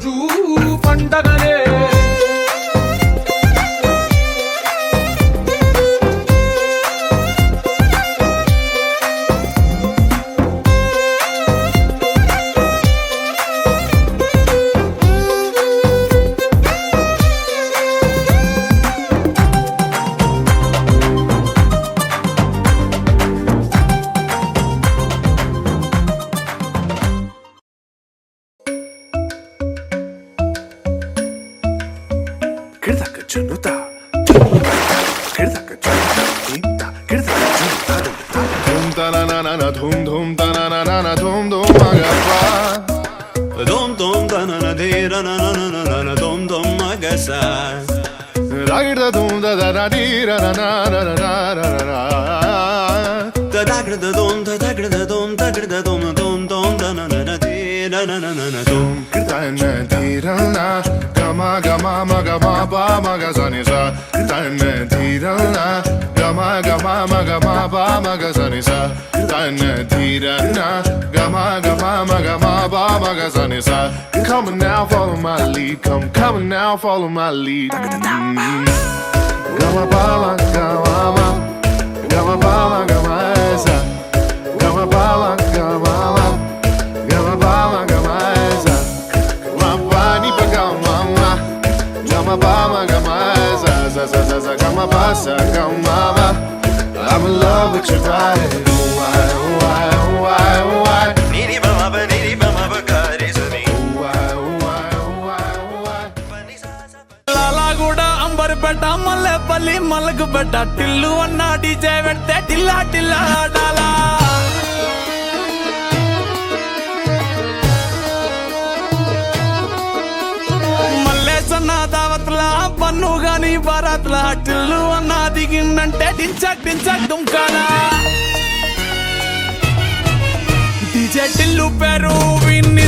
రోజు పండగనే Dhum dhum ta na na na na dhum dhum magapa Dum dum da na na de ra na na na na na dum dum magasa Ragda dhum da da da di ra na na na na na na Da da gra da dum da da gra da dum da gra da dum dum dum da na na na de na na na na na dum Kirta na di ra na Gama gama magama ba magazani sa Kirta na di ra na Gama gama magama ba magazani sa Kirta na di ra na Gama gama magama ba magazani sa Come now, follow my lead. Come now, follow my lead. Gama ba magama Gama ba magama sa Gama ba magama Gama ba magama sa Gama ni pa gama Gama ba magama sa sa sa sa sa Gama ba sa gama ba I'm in love with your body. Why, why, why, why? Niri ba ma ba ga re sa ni Why, why, why, why? Lalaguda Amberpet Mallepally Malakpet Tillu అన్న DJ పెడితే టిల్లా టిల్లా ఆడాలా మల్లేసన్న దావత్ల పన్ను గాని బారాత్ల టిల్లు అన్న దిగిందంటే డించక్ డించక్ దుంకాలా DJ Tillu పేరు విన్ని